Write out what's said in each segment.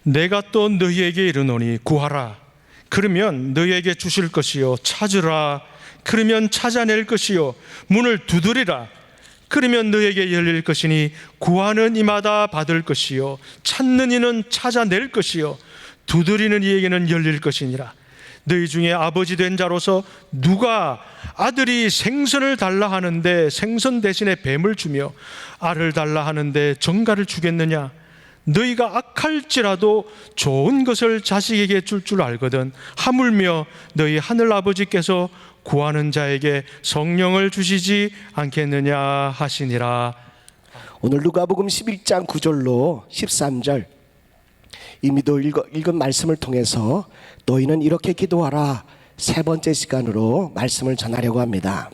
내가 또 너희에게 이르노니 구하라 그러면 너희에게 주실 것이요 찾으라 그러면 찾아낼 것이요 문을 두드리라 그러면 너희에게 열릴 것이니 구하는 이마다 받을 것이요 찾는 이는 찾아낼 것이요 두드리는 이에게는 열릴 것이니라. 너희 중에 아버지 된 자로서 누가 아들이 생선을 달라 하는데 생선 대신에 뱀을 주며 알을 달라 하는데 정갈을 주겠느냐? 너희가 악할지라도 좋은 것을 자식에게 줄 알거든 하물며 너희 하늘 아버지께서 구하는 자에게 성령을 주시지 않겠느냐 하시니라. 오늘 누가복음 11장 9절로 13절 이미도 읽은 말씀을 통해서 너희는 이렇게 기도하라 세 번째 시간으로 말씀을 전하려고 합니다.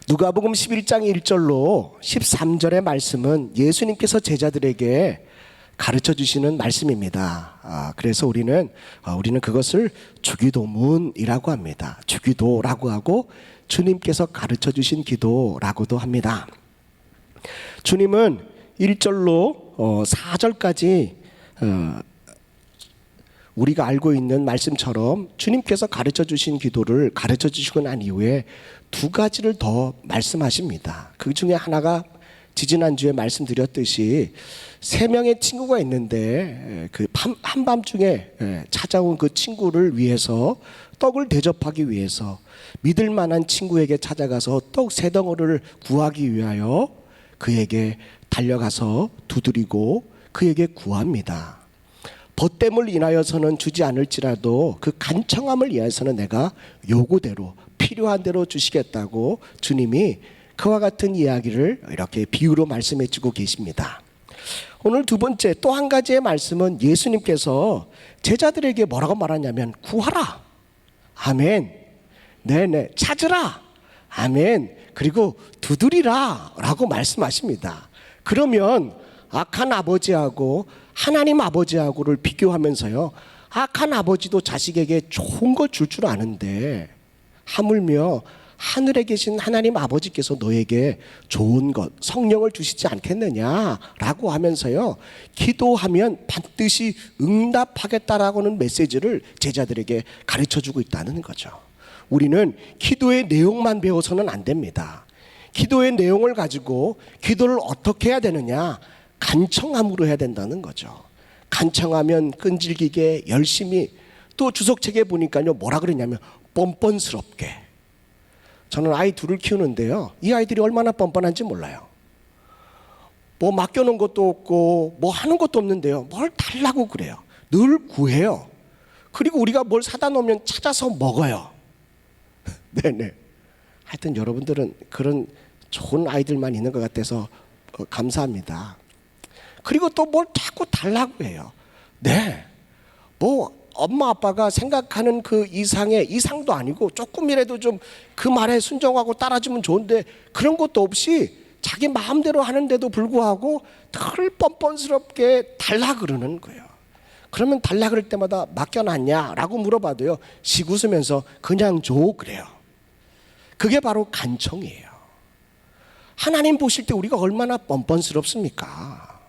누가복음 11장 1절로 13절의 말씀은 예수님께서 제자들에게 가르쳐 주시는 말씀입니다. 그래서 우리는 그것을 주기도문이라고 합니다. 주기도라고 하고 주님께서 가르쳐 주신 기도라고도 합니다. 주님은 1절로 4절까지 우리가 알고 있는 말씀처럼 주님께서 가르쳐 주신 기도를 가르쳐 주시고 난 이후에 두 가지를 더 말씀하십니다. 그 중에 하나가 지지난주에 말씀드렸듯이 세 명의 친구가 있는데 그 한밤중에 찾아온 그 친구를 위해서 떡을 대접하기 위해서 믿을 만한 친구에게 찾아가서 떡 세 덩어리를 구하기 위하여 그에게 달려가서 두드리고 그에게 구합니다. 벗됨을 인하여서는 주지 않을지라도 그 간청함을 위해서는 내가 요구대로 필요한 대로 주시겠다고 주님이 그와 같은 이야기를 이렇게 비유로 말씀해 주고 계십니다. 오늘 두 번째 또 한 가지의 말씀은 예수님께서 제자들에게 뭐라고 말하냐면 구하라 아멘 네네 찾으라 아멘 그리고 두드리라 라고 말씀하십니다. 그러면 악한 아버지하고 하나님 아버지하고를 비교하면서요 악한 아버지도 자식에게 좋은 거 줄 줄 아는데 하물며 하늘에 계신 하나님 아버지께서 너에게 좋은 것 성령을 주시지 않겠느냐라고 하면서요 기도하면 반드시 응답하겠다라고는 메시지를 제자들에게 가르쳐주고 있다는 거죠. 우리는 기도의 내용만 배워서는 안 됩니다. 기도의 내용을 가지고 기도를 어떻게 해야 되느냐 간청함으로 해야 된다는 거죠. 간청하면 끈질기게 열심히 또 주석책에 보니까요 뭐라 그러냐면 뻔뻔스럽게. 저는 아이 둘을 키우는데요 이 아이들이 얼마나 뻔뻔한지 몰라요. 뭐 맡겨놓은 것도 없고 뭐 하는 것도 없는데요 뭘 달라고 그래요. 늘 구해요. 그리고 우리가 뭘 사다 놓으면 찾아서 먹어요. 네네. 하여튼 여러분들은 그런 좋은 아이들만 있는 것 같아서 감사합니다. 그리고 또 뭘 자꾸 달라고 해요. 네. 뭐 엄마 아빠가 생각하는 그 이상의 이상도 아니고 조금이라도 좀 그 말에 순종하고 따라주면 좋은데 그런 것도 없이 자기 마음대로 하는데도 불구하고 늘 뻔뻔스럽게 달라 그러는 거예요. 그러면 달라 그럴 때마다 맡겨놨냐라고 물어봐도요 씩 웃으면서 그냥 줘 그래요. 그게 바로 간청이에요. 하나님 보실 때 우리가 얼마나 뻔뻔스럽습니까?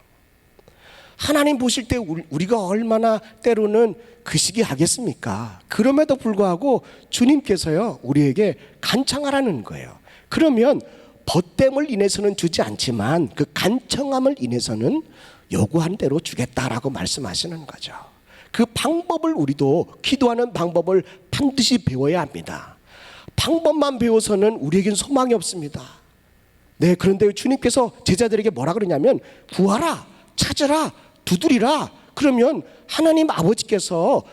하나님 보실 때 우리가 얼마나 때로는 그시기 하겠습니까? 그럼에도 불구하고 주님께서요 우리에게 간청하라는 거예요. 그러면 벗됨을 인해서는 주지 않지만 그 간청함을 인해서는 요구한 대로 주겠다라고 말씀하시는 거죠. 그 방법을 우리도 기도하는 방법을 반드시 배워야 합니다. 방법만 배워서는 우리에겐 소망이 없습니다. 네, 그런데 주님께서 제자들에게 뭐라 그러냐면 구하라 찾으라 두드리라 그러면 하나님 아버지께서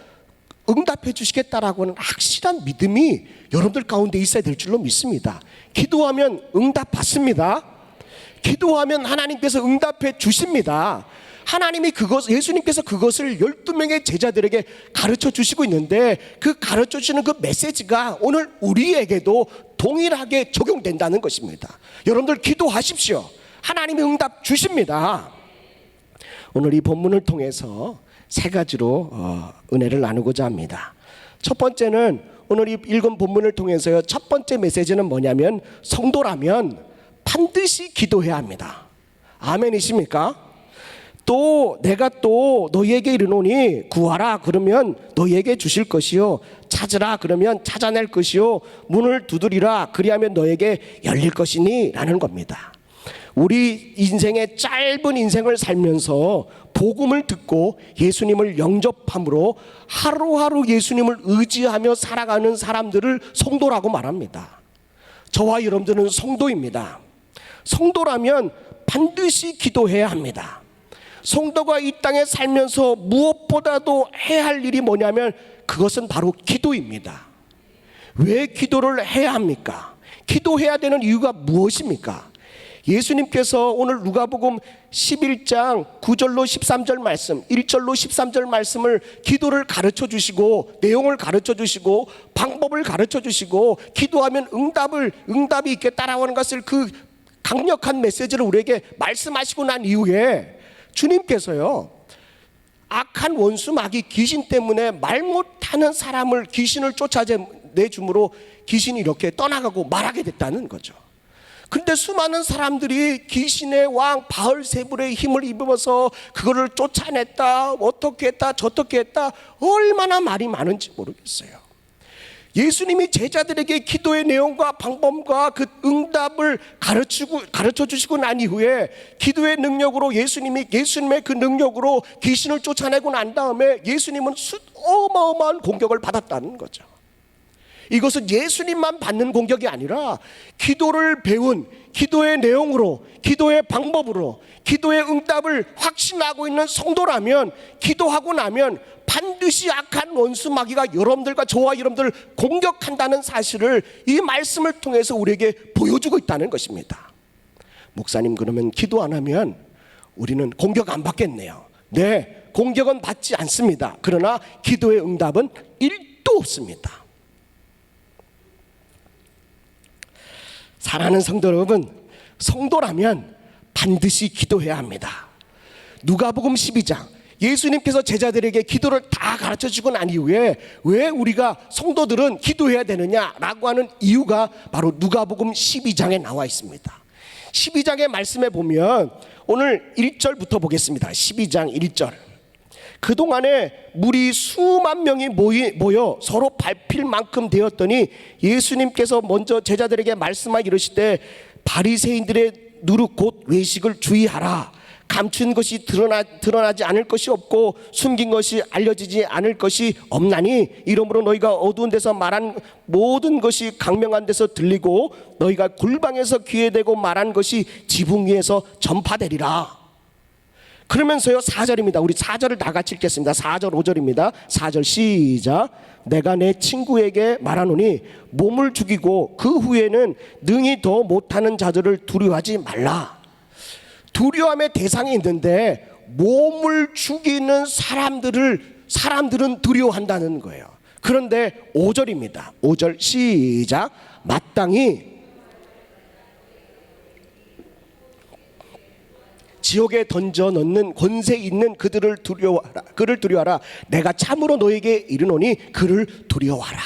응답해 주시겠다라고는 확실한 믿음이 여러분들 가운데 있어야 될 줄로 믿습니다. 기도하면 응답 받습니다. 기도하면 하나님께서 응답해 주십니다. 하나님이 예수님께서 그것을 12명의 제자들에게 가르쳐 주시고 있는데 그 가르쳐 주시는 그 메시지가 오늘 우리에게도 동일하게 적용된다는 것입니다. 여러분들 기도하십시오. 하나님이 응답 주십니다. 오늘 이 본문을 통해서 세 가지로 은혜를 나누고자 합니다. 첫 번째는 오늘 이 읽은 본문을 통해서요 첫 번째 메시지는 뭐냐면 성도라면 반드시 기도해야 합니다. 아멘이십니까? 또 내가 또 너희에게 이르노니 구하라 그러면 너희에게 주실 것이요 찾으라 그러면 찾아낼 것이요 문을 두드리라 그리하면 너에게 열릴 것이니 라는 겁니다. 우리 인생의 짧은 인생을 살면서 복음을 듣고 예수님을 영접함으로 하루하루 예수님을 의지하며 살아가는 사람들을 성도라고 말합니다. 저와 여러분들은 성도입니다. 성도라면 반드시 기도해야 합니다. 성도가 이 땅에 살면서 무엇보다도 해야 할 일이 뭐냐면 그것은 바로 기도입니다. 왜 기도를 해야 합니까? 기도해야 되는 이유가 무엇입니까? 예수님께서 오늘 누가복음 11장 9절로 13절 말씀, 1절로 13절 말씀을 기도를 가르쳐 주시고 내용을 가르쳐 주시고 방법을 가르쳐 주시고 기도하면 응답이 있게 따라오는 것을 그 강력한 메시지를 우리에게 말씀하시고 난 이후에 주님께서요 악한 원수 마귀 귀신 때문에 말 못하는 사람을 귀신을 쫓아내줌으로 귀신이 이렇게 떠나가고 말하게 됐다는 거죠. 근데 수많은 사람들이 귀신의 왕 바알세불의 힘을 입으면서 그거를 쫓아냈다, 어떻게 했다, 저떻게 했다, 얼마나 말이 많은지 모르겠어요. 예수님이 제자들에게 기도의 내용과 방법과 그 응답을 가르쳐 주시고 난 이후에 기도의 능력으로 예수님의 그 능력으로 귀신을 쫓아내고 난 다음에 예수님은 어마어마한 공격을 받았다는 거죠. 이것은 예수님만 받는 공격이 아니라 기도를 배운 기도의 내용으로 기도의 방법으로 기도의 응답을 확신하고 있는 성도라면 기도하고 나면 반드시 악한 원수 마귀가 여러분들과 저와 여러분들을 공격한다는 사실을 이 말씀을 통해서 우리에게 보여주고 있다는 것입니다. 목사님 그러면 기도 안 하면 우리는 공격 안 받겠네요. 네, 공격은 받지 않습니다. 그러나 기도의 응답은 1도 없습니다. 사랑하는 성도 여러분, 성도라면 반드시 기도해야 합니다. 누가복음 12장 예수님께서 제자들에게 기도를 다 가르쳐주고 난 이후에 왜 우리가 성도들은 기도해야 되느냐라고 하는 이유가 바로 누가복음 12장에 나와 있습니다. 12장의 말씀에 보면 오늘 1절부터 보겠습니다. 12장 1절. 그동안에 무리 수만 명이 모여 서로 밟힐 만큼 되었더니 예수님께서 먼저 제자들에게 말씀하여 이르시되 바리새인들의 누룩 곧 외식을 주의하라. 감춘 것이 드러나지 않을 것이 없고 숨긴 것이 알려지지 않을 것이 없나니 이러므로 너희가 어두운 데서 말한 모든 것이 강명한 데서 들리고 너희가 골방에서 귀에 대고 말한 것이 지붕 위에서 전파되리라. 그러면서요 4절입니다. 우리 4절을 다 같이 읽겠습니다. 4절 5절입니다. 4절 시작. 내가 내 친구에게 말하노니 몸을 죽이고 그 후에는 능히 더 못하는 자들을 두려워하지 말라. 두려움의 대상이 있는데 몸을 죽이는 사람들은 두려워한다는 거예요. 그런데 5절입니다. 5절 시작. 마땅히 지옥에 던져 넣는 권세 있는 그를 두려워하라. 내가 참으로 너에게 이르노니 그를 두려워하라.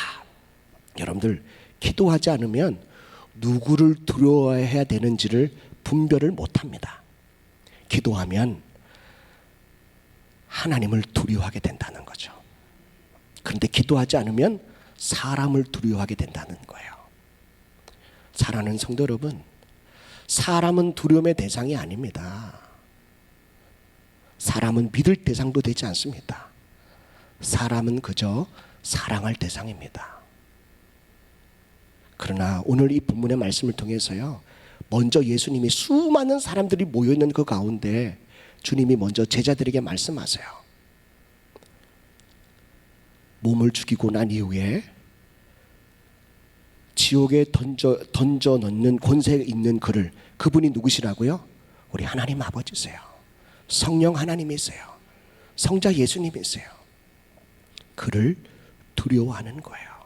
여러분들 기도하지 않으면 누구를 두려워해야 되는지를 분별을 못합니다. 기도하면 하나님을 두려워하게 된다는 거죠. 그런데 기도하지 않으면 사람을 두려워하게 된다는 거예요. 사랑하는 성도 여러분, 사람은 두려움의 대상이 아닙니다. 사람은 믿을 대상도 되지 않습니다. 사람은 그저 사랑할 대상입니다. 그러나 오늘 이 본문의 말씀을 통해서요, 먼저 예수님이 수많은 사람들이 모여있는 그 가운데 주님이 먼저 제자들에게 말씀하세요. 몸을 죽이고 난 이후에 지옥에 던져 넣는 권세 있는 그분이 누구시라고요? 우리 하나님 아버지세요. 성령 하나님이세요. 성자 예수님이세요. 그를 두려워하는 거예요.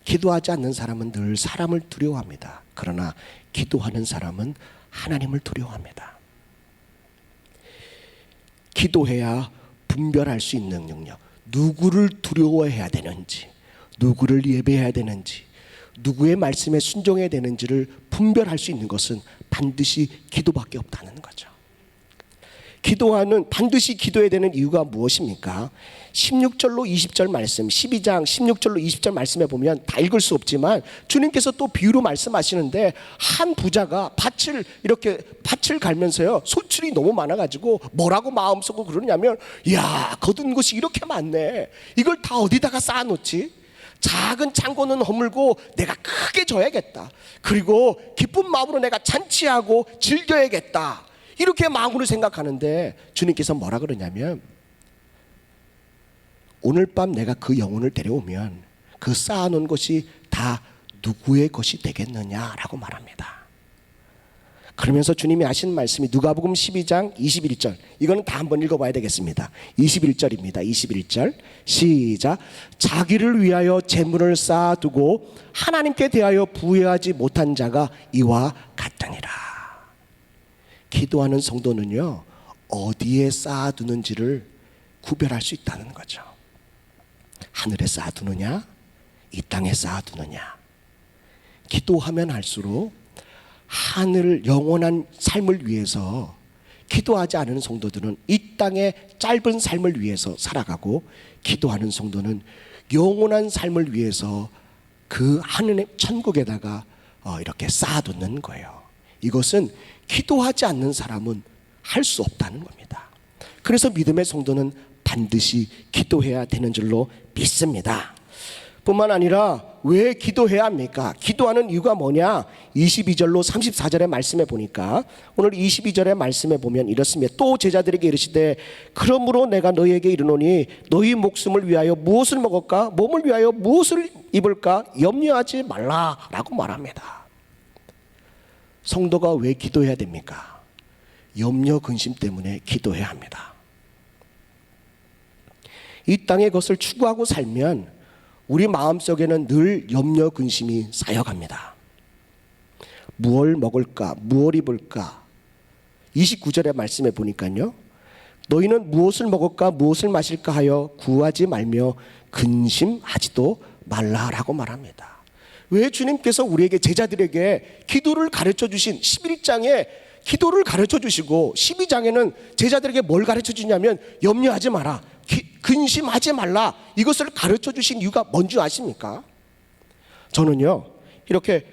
기도하지 않는 사람은 늘 사람을 두려워합니다. 그러나 기도하는 사람은 하나님을 두려워합니다. 기도해야 분별할 수 있는 능력, 누구를 두려워해야 되는지, 누구를 예배해야 되는지, 누구의 말씀에 순종해야 되는지를 분별할 수 있는 것은 반드시 기도밖에 없다는 거죠. 반드시 기도해야 되는 이유가 무엇입니까? 16절로 20절 말씀, 12장 16절로 20절 말씀에 보면 다 읽을 수 없지만 주님께서 또 비유로 말씀하시는데, 한 부자가 밭을 갈면서요, 소출이 너무 많아가지고 뭐라고 마음속으로 그러냐면, 야, 거둔 것이 이렇게 많네, 이걸 다 어디다가 쌓아놓지? 작은 창고는 허물고 내가 크게 져야겠다, 그리고 기쁜 마음으로 내가 잔치하고 즐겨야겠다, 이렇게 마음으로 생각하는데, 주님께서 뭐라 그러냐면, 오늘 밤 내가 그 영혼을 데려오면 그 쌓아놓은 것이 다 누구의 것이 되겠느냐라고 말합니다. 그러면서 주님이 하신 말씀이 누가복음 12장 21절, 이거는 다 한번 읽어봐야 되겠습니다. 21절입니다. 21절 시작. 자기를 위하여 재물을 쌓아두고 하나님께 대하여 부여하지 못한 자가 이와 같으니라. 기도하는 성도는요, 어디에 쌓아두는지를 구별할 수 있다는 거죠. 하늘에 쌓아두느냐, 이 땅에 쌓아두느냐. 기도하면 할수록 하늘 영원한 삶을 위해서 기도하지 않은 성도들은 이 땅의 짧은 삶을 위해서 살아가고, 기도하는 성도는 영원한 삶을 위해서 그 하늘의 천국에다가 이렇게 쌓아두는 거예요. 이것은 기도하지 않는 사람은 할 수 없다는 겁니다. 그래서 믿음의 성도는 반드시 기도해야 되는 줄로 믿습니다. 뿐만 아니라 왜 기도해야 합니까? 기도하는 이유가 뭐냐? 22절로 34절의 말씀에 보니까, 오늘 22절의 말씀에 보면 이렇습니다. 또 제자들에게 이르시되 그러므로 내가 너희에게 이르노니 너희 목숨을 위하여 무엇을 먹을까, 몸을 위하여 무엇을 입을까 염려하지 말라라고 말합니다. 성도가 왜 기도해야 됩니까? 염려 근심 때문에 기도해야 합니다. 이 땅의 것을 추구하고 살면 우리 마음속에는 늘 염려 근심이 쌓여갑니다. 무엇을 먹을까, 무엇을 입을까. 29절의 말씀에 보니까요, 너희는 무엇을 먹을까, 무엇을 마실까 하여 구하지 말며 근심하지도 말라라고 말합니다. 왜 주님께서 우리에게, 제자들에게 기도를 가르쳐 주신 11장에 기도를 가르쳐 주시고 12장에는 제자들에게 뭘 가르쳐 주냐면 염려하지 마라, 근심하지 말라, 이것을 가르쳐 주신 이유가 뭔지 아십니까? 저는요, 이렇게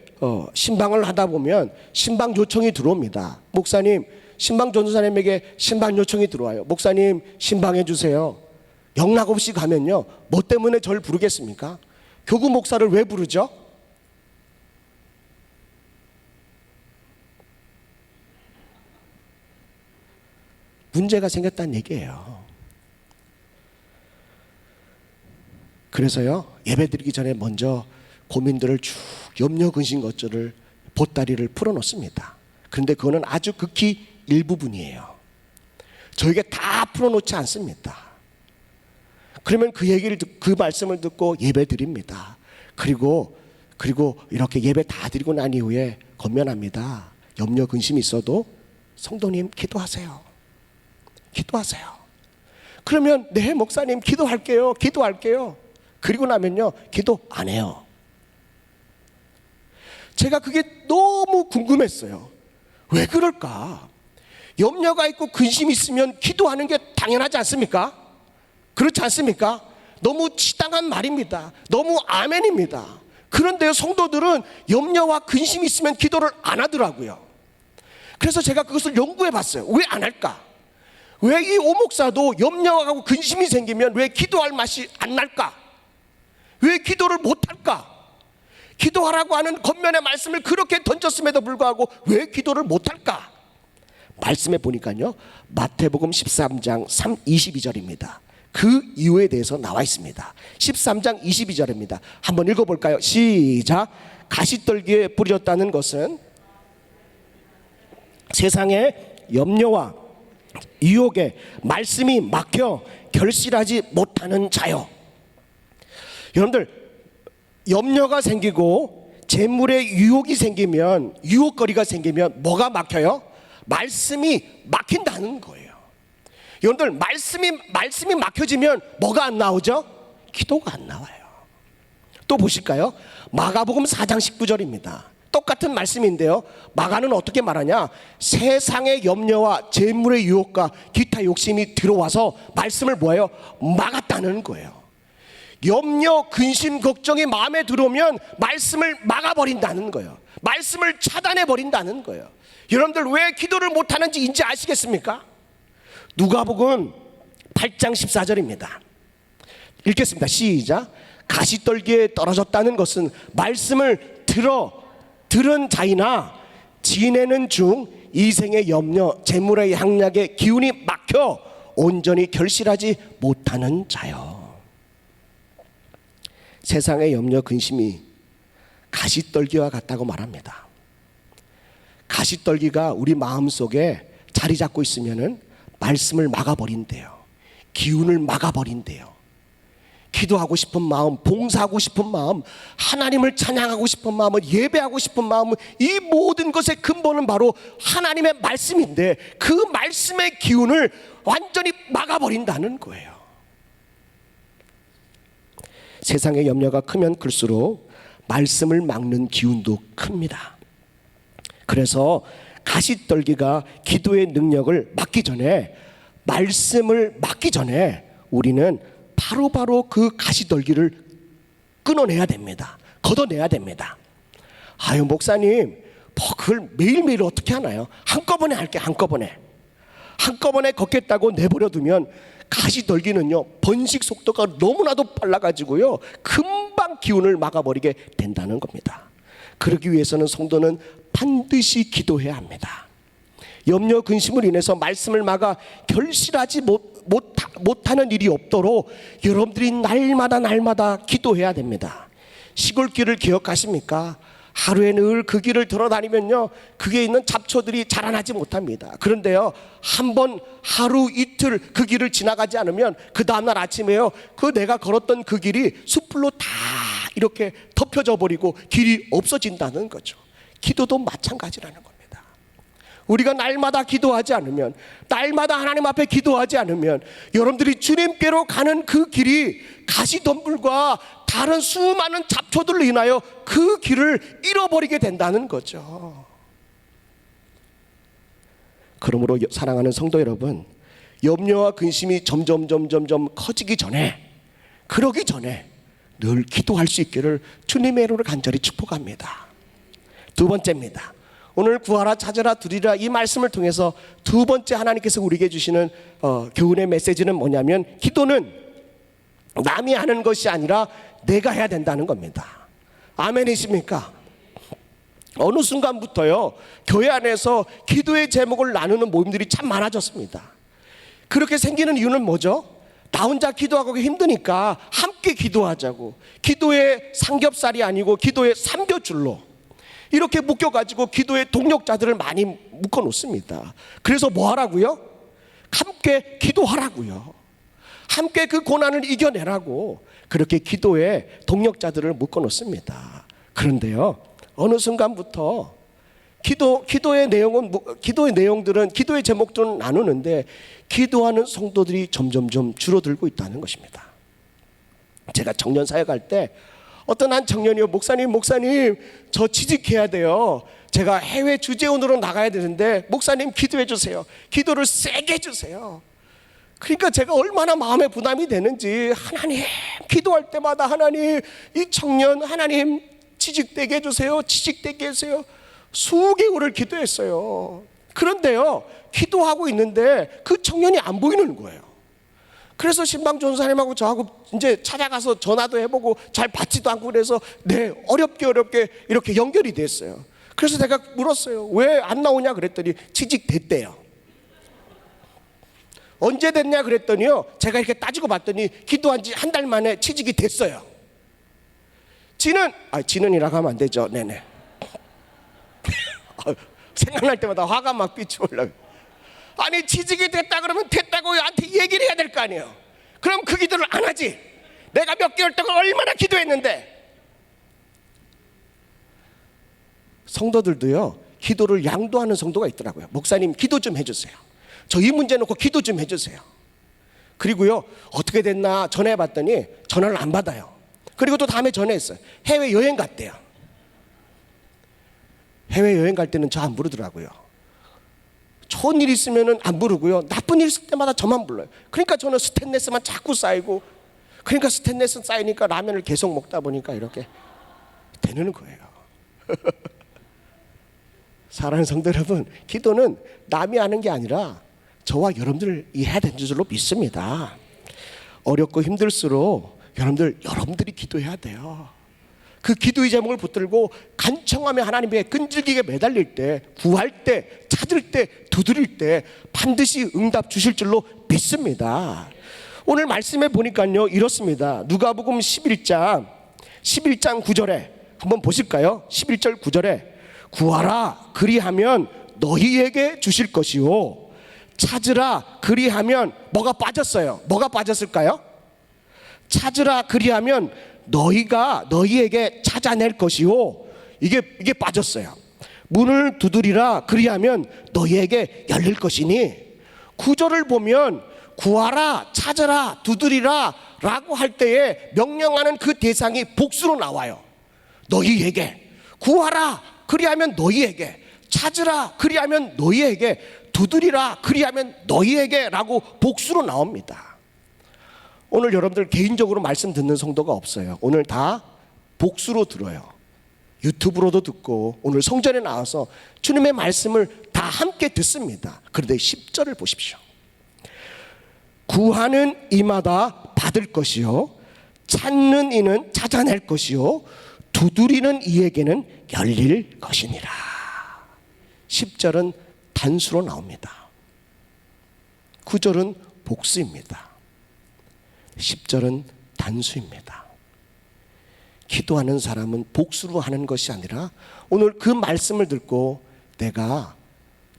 신방을 하다 보면 신방 요청이 들어옵니다. 목사님, 신방 전도사님에게 신방 요청이 들어와요. 목사님, 신방해 주세요. 영락 없이 가면요, 뭐 때문에 저를 부르겠습니까? 교구 목사를 왜 부르죠? 문제가 생겼다는 얘기예요. 그래서요, 예배 드리기 전에 먼저 고민들을 쭉 염려 근심 것들을 보따리를 풀어놓습니다. 그런데 그거는 아주 극히 일부분이에요. 저에게 다 풀어놓지 않습니다. 그러면 그 말씀을 듣고 예배 드립니다. 그리고 이렇게 예배 다 드리고 난 이후에 권면합니다. 염려 근심이 있어도 성도님 기도하세요. 기도하세요. 그러면 네 목사님 기도할게요. 그리고 나면요, 기도 안 해요. 제가 그게 너무 궁금했어요. 왜 그럴까? 염려가 있고 근심이 있으면 기도하는 게 당연하지 않습니까? 그렇지 않습니까? 너무 치당한 말입니다. 너무 아멘입니다. 그런데 성도들은 염려와 근심이 있으면 기도를 안 하더라고요. 그래서 제가 그것을 연구해 봤어요. 왜 안 할까? 왜 이 오목사도 염려하고 근심이 생기면 왜 기도할 맛이 안 날까? 왜 기도를 못 할까? 기도하라고 하는 겉면의 말씀을 그렇게 던졌음에도 불구하고 왜 기도를 못 할까? 말씀해 보니까요, 마태복음 13장 22절입니다. 그 이유에 대해서 나와 있습니다. 13장 22절입니다. 한번 읽어볼까요? 시작. 가시떨기에 뿌려졌다는 것은 세상의 염려와 유혹에 말씀이 막혀 결실하지 못하는 자요. 여러분들, 염려가 생기고 재물의 유혹이 생기면, 유혹거리가 생기면 뭐가 막혀요? 말씀이 막힌다는 거예요. 여러분들, 말씀이 막혀지면 뭐가 안 나오죠? 기도가 안 나와요. 또 보실까요? 마가복음 4장 19절입니다. 똑같은 말씀인데요, 마가는 어떻게 말하냐? 세상의 염려와 재물의 유혹과 기타 욕심이 들어와서 말씀을 뭐예요? 막았다는 거예요. 염려, 근심, 걱정이 마음에 들어오면 말씀을 막아버린다는 거예요. 말씀을 차단해버린다는 거예요. 여러분들 왜 기도를 못하는지 이제 아시겠습니까? 누가복음 8장 14절입니다. 읽겠습니다. 시작. 가시떨기에 떨어졌다는 것은 말씀을 들은 자이나 지내는 중 이생의 염려, 재물의 향락에 기운이 막혀 온전히 결실하지 못하는 자요. 세상의 염려, 근심이 가시떨기와 같다고 말합니다. 가시떨기가 우리 마음속에 자리 잡고 있으면은 말씀을 막아버린대요. 기운을 막아버린대요. 기도하고 싶은 마음, 봉사하고 싶은 마음, 하나님을 찬양하고 싶은 마음을, 예배하고 싶은 마음은, 이 모든 것의 근본은 바로 하나님의 말씀인데 그 말씀의 기운을 완전히 막아버린다는 거예요. 세상의 염려가 크면 클수록 말씀을 막는 기운도 큽니다. 그래서 가시떨기가 기도의 능력을 막기 전에, 말씀을 막기 전에 우리는 바로바로 그 가시떨기를 끊어내야 됩니다. 걷어내야 됩니다. 아유 목사님, 그걸 매일매일 어떻게 하나요? 한꺼번에 할게. 한꺼번에 걷겠다고 내버려 두면 가시떨기는요, 번식 속도가 너무나도 빨라가지고요, 금방 기운을 막아버리게 된다는 겁니다. 그러기 위해서는 성도는 반드시 기도해야 합니다. 염려, 근심을 인해서 말씀을 막아 결실하지 못하는 일이 없도록 여러분들이 날마다 기도해야 됩니다. 시골길을 기억하십니까? 하루에 늘 그 길을 돌아다니면요, 그게 있는 잡초들이 자라나지 못합니다. 그런데요, 한번 하루 이틀 그 길을 지나가지 않으면 그 다음날 아침에요, 그 내가 걸었던 그 길이 숯불로 다 이렇게 덮여져 버리고 길이 없어진다는 거죠. 기도도 마찬가지라는 겁니다. 우리가 날마다 기도하지 않으면, 날마다 하나님 앞에 기도하지 않으면 여러분들이 주님께로 가는 그 길이 가시덤불과 다른 수많은 잡초들로 인하여 그 길을 잃어버리게 된다는 거죠. 그러므로 사랑하는 성도 여러분, 염려와 근심이 점점 커지기 전에, 그러기 전에 늘 기도할 수 있기를 주님의 이름으로 간절히 축복합니다. 두 번째입니다. 오늘 구하라, 찾으라, 드리라 이 말씀을 통해서 두 번째 하나님께서 우리에게 주시는 교훈의 메시지는 뭐냐면, 기도는 남이 하는 것이 아니라 내가 해야 된다는 겁니다. 아멘이십니까? 어느 순간부터요, 교회 안에서 기도의 제목을 나누는 모임들이 참 많아졌습니다. 그렇게 생기는 이유는 뭐죠? 나 혼자 기도하기 힘드니까 함께 기도하자고, 기도의 삼겹살이 아니고 기도의 삼겹줄로 이렇게 묶여가지고 기도의 동력자들을 많이 묶어 놓습니다. 그래서 뭐 하라고요? 함께 기도하라고요. 함께 그 고난을 이겨내라고 그렇게 기도의 동력자들을 묶어 놓습니다. 그런데요, 어느 순간부터 기도의 내용들은, 기도의 제목들은 나누는데 기도하는 성도들이 점점 줄어들고 있다는 것입니다. 제가 청년 사역할 때 어떤 한 청년이요, 목사님 저 취직해야 돼요. 제가 해외 주재원으로 나가야 되는데 목사님 기도해 주세요. 기도를 세게 해주세요. 그러니까 제가 얼마나 마음에 부담이 되는지, 하나님 기도할 때마다 하나님 이 청년 하나님 취직되게 해주세요. 취직되게 해주세요. 수개월을 기도했어요. 그런데요, 기도하고 있는데 그 청년이 안 보이는 거예요. 그래서 신방 전사님하고 저하고 이제 찾아가서 전화도 해보고 잘 받지도 않고, 그래서 어렵게 이렇게 연결이 됐어요. 그래서 내가 물었어요. 왜 안 나오냐 그랬더니 취직됐대요. 언제 됐냐 그랬더니요, 제가 이렇게 따지고 봤더니 기도한 지 한 달 만에 취직이 됐어요. 지는이라고 하면 안 되죠. 네네. 생각날 때마다 화가 막 삐쳐 올라요. 아니 취직이 됐다 그러면 됐다고 나한테 얘기를 해야 될 거 아니에요. 그럼 그 기도를 안 하지. 내가 몇 개월 동안 얼마나 기도했는데. 성도들도요, 기도를 양도하는 성도가 있더라고요. 목사님 기도 좀 해주세요. 저 이 문제 놓고 기도 좀 해주세요. 그리고요, 어떻게 됐나 전화해봤더니 전화를 안 받아요. 그리고 또 다음에 전화했어요. 해외여행 갔대요. 해외여행 갈 때는 저 안 부르더라고요. 좋은 일 있으면 안 부르고요. 나쁜 일 있을 때마다 저만 불러요. 그러니까 저는 스트레스만 자꾸 쌓이고, 그러니까 스트레스 쌓이니까 라면을 계속 먹다 보니까 이렇게 되는 거예요. 사랑하는 성도 여러분, 기도는 남이 하는 게 아니라 저와 여러분들이 해야 되는 줄로 믿습니다. 어렵고 힘들수록 여러분들이 기도해야 돼요. 그 기도의 제목을 붙들고 간청하며 하나님께 끈질기게 매달릴 때, 구할 때, 찾을 때, 두드릴 때 반드시 응답 주실 줄로 믿습니다. 오늘 말씀에 보니까요 이렇습니다. 누가복음 11장 9절에 한번 보실까요? 11절 9절에 구하라 그리하면 너희에게 주실 것이요 찾으라 그리하면 뭐가 빠졌어요? 뭐가 빠졌을까요? 찾으라 그리하면 너희에게 찾아낼 것이요 이게 빠졌어요. 문을 두드리라 그리하면 너희에게 열릴 것이니, 구절을 보면 구하라 찾으라 두드리라 라고 할 때에 명령하는 그 대상이 복수로 나와요. 너희에게, 구하라 그리하면 너희에게, 찾으라 그리하면 너희에게, 두드리라 그리하면 너희에게 라고 복수로 나옵니다. 오늘 여러분들 개인적으로 말씀 듣는 성도가 없어요. 오늘 다 복수로 들어요. 유튜브로도 듣고 오늘 성전에 나와서 주님의 말씀을 다 함께 듣습니다. 그런데 10절을 보십시오. 구하는 이마다 받을 것이요 찾는 이는 찾아낼 것이요 두드리는 이에게는 열릴 것이니라. 10절은 단수로 나옵니다. 9절은 복수입니다. 10절은 단수입니다. 기도하는 사람은 복수로 하는 것이 아니라 오늘 그 말씀을 듣고 내가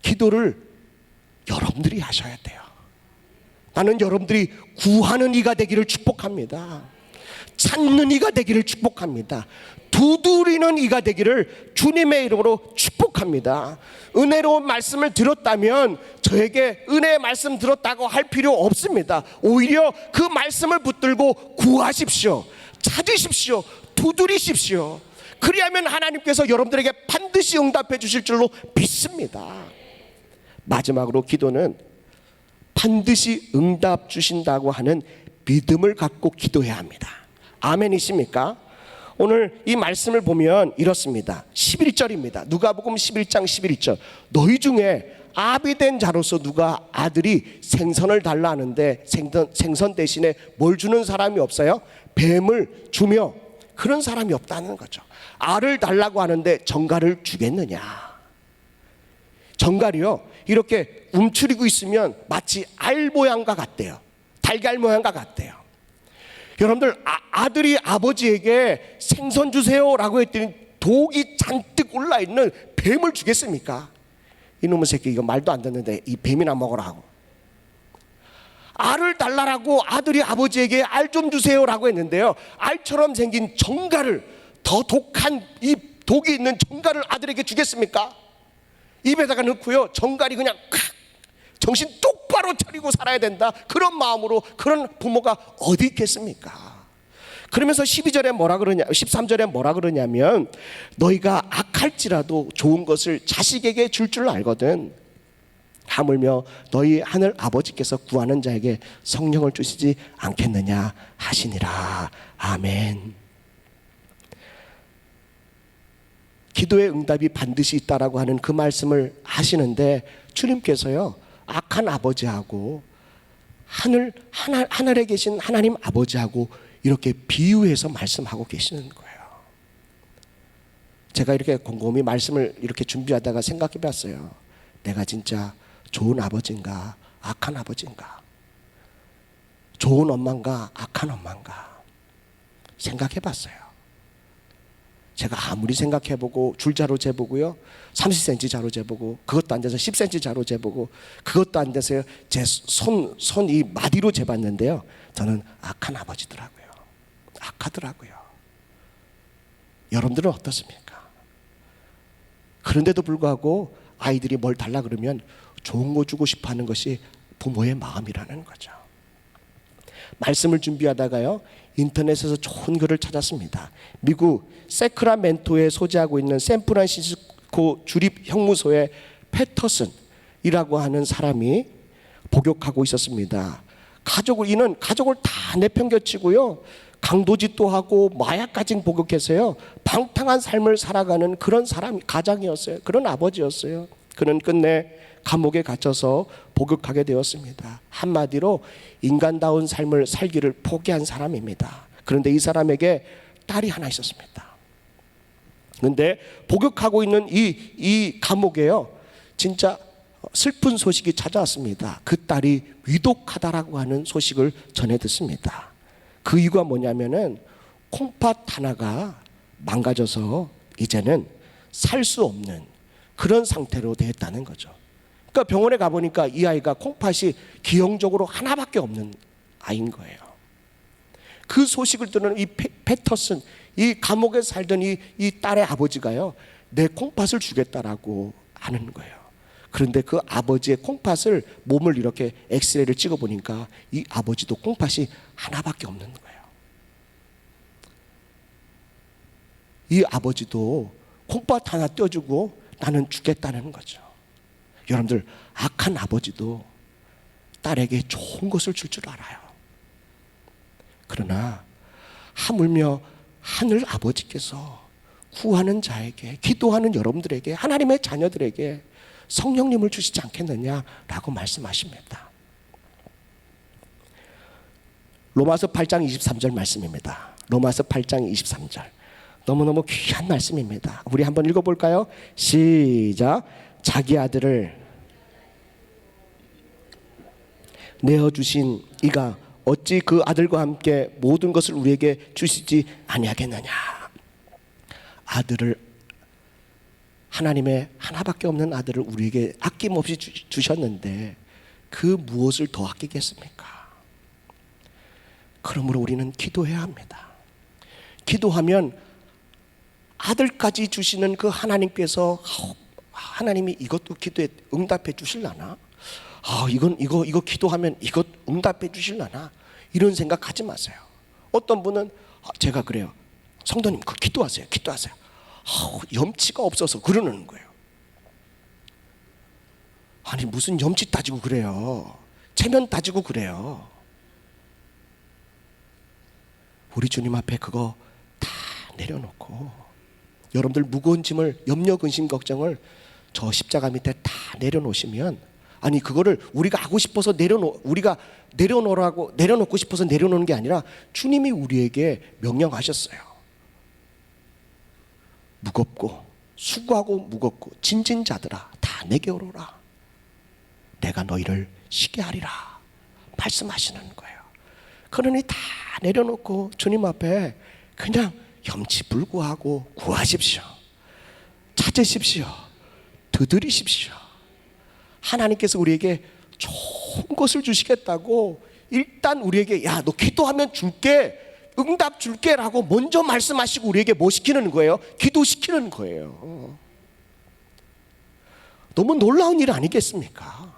기도를 여러분들이 하셔야 돼요. 나는 여러분들이 구하는 이가 되기를 축복합니다. 찾는 이가 되기를 축복합니다. 두드리는 이가 되기를 주님의 이름으로 축복합니다. 은혜로운 말씀을 들었다면 저에게 은혜의 말씀 들었다고 할 필요 없습니다. 오히려 그 말씀을 붙들고 구하십시오. 찾으십시오. 두드리십시오. 그리하면 하나님께서 여러분들에게 반드시 응답해 주실 줄로 믿습니다. 마지막으로 기도는 반드시 응답 주신다고 하는 믿음을 갖고 기도해야 합니다. 아멘이십니까? 오늘 이 말씀을 보면 이렇습니다. 11절입니다. 누가복음 11장 11절. 너희 중에 아비된 자로서 누가 아들이 생선을 달라 하는데 생선 대신에 뭘 주는 사람이 없어요? 뱀을 주며 그런 사람이 없다는 거죠. 알을 달라고 하는데 정갈을 주겠느냐? 정갈이요 이렇게 움츠리고 있으면 마치 알 모양과 같대요. 달걀 모양과 같대요. 여러분들 아들이 아버지에게 생선 주세요라고 했더니 독이 잔뜩 올라있는 뱀을 주겠습니까? 이놈의 새끼 이거 말도 안 듣는데 이 뱀이나 먹으라 하고, 알을 달라라고 아들이 아버지에게 알 좀 주세요라고 했는데요, 알처럼 생긴 정갈을, 더 독한 이 독이 있는 정갈을 아들에게 주겠습니까? 입에다가 넣고요 정갈이 그냥 정신 똑바로 차리고 살아야 된다, 그런 마음으로 그런 부모가 어디 있겠습니까? 그러면서 12절에 뭐라 그러냐, 13절에 뭐라 그러냐면 너희가 악할지라도 좋은 것을 자식에게 줄 줄 알거든 하물며 너희 하늘 아버지께서 구하는 자에게 성령을 주시지 않겠느냐 하시니라. 아멘. 기도의 응답이 반드시 있다라고 하는 그 말씀을 하시는데 주님께서요 악한 아버지하고 하늘에 계신 하나님 아버지하고 이렇게 비유해서 말씀하고 계시는 거예요. 제가 이렇게 곰곰이 말씀을 이렇게 준비하다가 생각해 봤어요. 내가 진짜 좋은 아버지인가 악한 아버지인가, 좋은 엄마인가 악한 엄마인가 생각해 봤어요. 제가 아무리 생각해보고 줄자로 재보고요 30cm 자로 재보고 그것도 안 돼서 10cm 자로 재보고 그것도 안 돼서 제 손 이 마디로 재봤는데요 저는 악한 아버지더라고요. 악하더라고요. 여러분들은 어떻습니까? 그런데도 불구하고 아이들이 뭘 달라 그러면 좋은 거 주고 싶어 하는 것이 부모의 마음이라는 거죠. 말씀을 준비하다가요 인터넷에서 좋은 글을 찾았습니다. 미국 세크라멘토에 소재하고 있는 샌프란시스코 멕시코 주립 형무소의 패터슨이라고 하는 사람이 복역하고 있었습니다. 이는 가족을 다 내팽겨치고요, 강도짓도 하고 마약까지 복역해서요, 방탕한 삶을 살아가는 그런 가장이었어요. 그런 아버지였어요. 그는 끝내 감옥에 갇혀서 복역하게 되었습니다. 한마디로 인간다운 삶을 살기를 포기한 사람입니다. 그런데 이 사람에게 딸이 하나 있었습니다. 그런데 복역하고 있는 이 감옥에요, 진짜 슬픈 소식이 찾아왔습니다. 그 딸이 위독하다라고 하는 소식을 전해 듣습니다. 그 이유가 뭐냐면은 콩팥 하나가 망가져서 이제는 살 수 없는 그런 상태로 됐다는 거죠. 그러니까 병원에 가보니까 이 아이가 콩팥이 기형적으로 하나밖에 없는 아이인 거예요. 그 소식을 듣는 이 패터슨, 이 감옥에 살던 이 딸의 아버지가요, 내 콩팥을 주겠다라고 하는 거예요. 그런데 그 아버지의 콩팥을, 몸을 이렇게 엑스레이를 찍어보니까 이 아버지도 콩팥이 하나밖에 없는 거예요. 이 아버지도 콩팥 하나 떼어주고 나는 죽겠다는 거죠. 여러분들, 악한 아버지도 딸에게 좋은 것을 줄 줄 알아요. 그러나 하물며 하늘 아버지께서 구하는 자에게, 기도하는 여러분들에게, 하나님의 자녀들에게 성령님을 주시지 않겠느냐라고 말씀하십니다. 로마서 8장 23절 말씀입니다. 로마서 8장 23절. 너무너무 귀한 말씀입니다. 우리 한번 읽어볼까요? 시작. 자기 아들을 내어주신 이가 어찌 그 아들과 함께 모든 것을 우리에게 주시지 아니하겠느냐. 아들을, 하나님의 하나밖에 없는 아들을 우리에게 아낌없이 주셨는데 그 무엇을 더 아끼겠습니까? 그러므로 우리는 기도해야 합니다. 기도하면 아들까지 주시는 그 하나님께서 하나님이 이것도 기도에 응답해 주실라나? 이거 기도하면 이것 응답해 주실라나? 이런 생각하지 마세요. 어떤 분은 제가 그래요. 성도님, 그 기도하세요. 염치가 없어서 그러는 거예요. 아니, 무슨 염치 따지고 그래요. 체면 따지고 그래요. 우리 주님 앞에 그거 다 내려놓고, 여러분들 무거운 짐을, 염려, 근심, 걱정을 저 십자가 밑에 다 내려놓으시면, 아니 그거를 우리가 하고 싶어서 우리가 내려놓고 싶어서 내려놓는 게 아니라 주님이 우리에게 명령하셨어요. 무겁고 수고하고 무겁고 진진 자들아 다 내게 오로라. 내가 너희를 쉬게 하리라 말씀하시는 거예요. 그러니 다 내려놓고 주님 앞에 그냥 염치불구하고 구하십시오. 찾으십시오. 두드리십시오. 하나님께서 우리에게 좋은 것을 주시겠다고 일단 우리에게, 야, 너 기도하면 줄게, 응답 줄게 라고 먼저 말씀하시고 우리에게 뭐 시키는 거예요? 기도시키는 거예요. 너무 놀라운 일 아니겠습니까?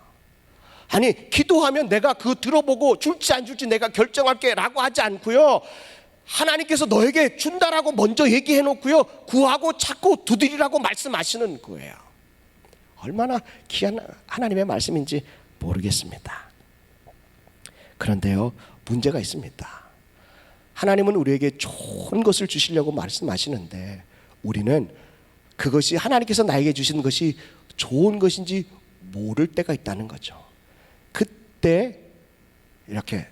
아니, 기도하면 내가 그거 들어보고 줄지 안 줄지 내가 결정할게 라고 하지 않고요, 하나님께서 너에게 준다라고 먼저 얘기해 놓고요, 구하고 찾고 두드리라고 말씀하시는 거예요. 얼마나 귀한 하나님의 말씀인지 모르겠습니다. 그런데요, 문제가 있습니다. 하나님은 우리에게 좋은 것을 주시려고 말씀하시는데 우리는 그것이, 하나님께서 나에게 주신 것이 좋은 것인지 모를 때가 있다는 거죠. 그때 이렇게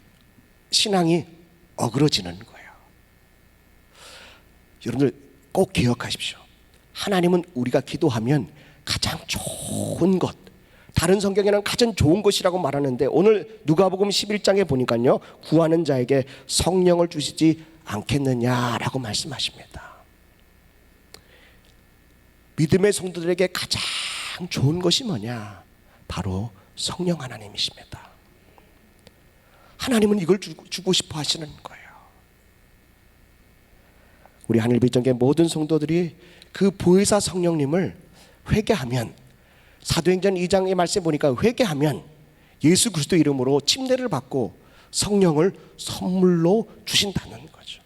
신앙이 어그러지는 거예요. 여러분들 꼭 기억하십시오. 하나님은 우리가 기도하면 가장 좋은 것, 다른 성경에는 가장 좋은 것이라고 말하는데 오늘 누가복음 11장에 보니까요, 구하는 자에게 성령을 주시지 않겠느냐라고 말씀하십니다. 믿음의 성도들에게 가장 좋은 것이 뭐냐? 바로 성령 하나님이십니다. 하나님은 이걸 주고 싶어 하시는 거예요. 우리 하늘빛정교회 모든 성도들이 그 보혜사 성령님을 회개하면, 사도행전 2장의 말씀에 보니까 회개하면 예수 그리스도 이름으로 침례를 받고 성령을 선물로 주신다는 거죠.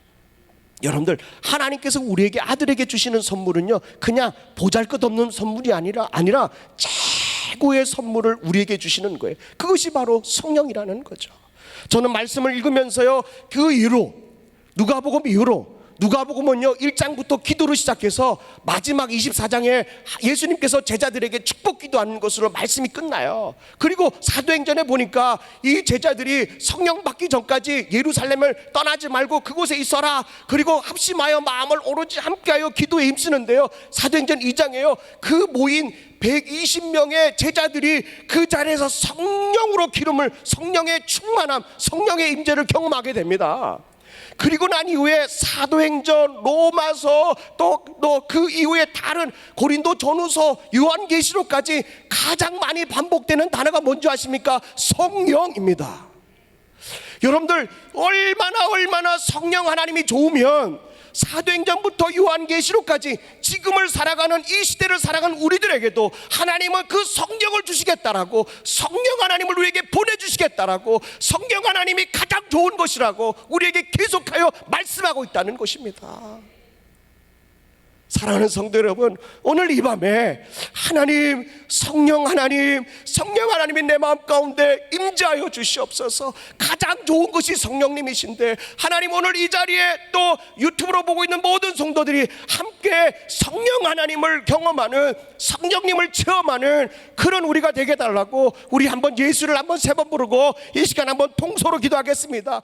여러분들, 하나님께서 우리에게 아들에게 주시는 선물은요, 그냥 보잘것없는 선물이 아니라 최고의 선물을 우리에게 주시는 거예요. 그것이 바로 성령이라는 거죠. 저는 말씀을 읽으면서요, 그 이후로 누가복음 이후로 누가복음은요 1장부터 기도를 시작해서 마지막 24장에 예수님께서 제자들에게 축복 기도하는 것으로 말씀이 끝나요. 그리고 사도행전에 보니까 이 제자들이 성령 받기 전까지 예루살렘을 떠나지 말고 그곳에 있어라, 그리고 합심하여 마음을 오로지 함께하여 기도에 힘쓰는데요, 사도행전 2장에요 그 모인 120명의 제자들이 그 자리에서 성령으로 기름을, 성령의 충만함, 성령의 임재를 경험하게 됩니다. 그리고 난 이후에 사도행전, 로마서, 또 그 이후에 다른 고린도 전후서, 요한계시록까지 가장 많이 반복되는 단어가 뭔지 아십니까? 성령입니다. 여러분들, 얼마나 성령 하나님이 좋으면 사도행전부터 요한계시록까지 지금을 살아가는 이 시대를 살아가는 우리들에게도 하나님은 그 성령을 주시겠다라고, 성령 하나님을 우리에게 보내주시겠다라고, 성령 하나님이 가장 좋은 것이라고 우리에게 계속하여 말씀하고 있다는 것입니다. 사랑하는 성도 여러분, 오늘 이 밤에 하나님, 성령 하나님이 내 마음 가운데 임재하여 주시옵소서. 가장 좋은 것이 성령님이신데, 하나님 오늘 이 자리에 또 유튜브로 보고 있는 모든 성도들이 함께 성령 하나님을 경험하는, 성령님을 체험하는 그런 우리가 되게 달라고, 우리 한번 예수를 한번 3번 부르고 이 시간 한번 통소로 기도하겠습니다.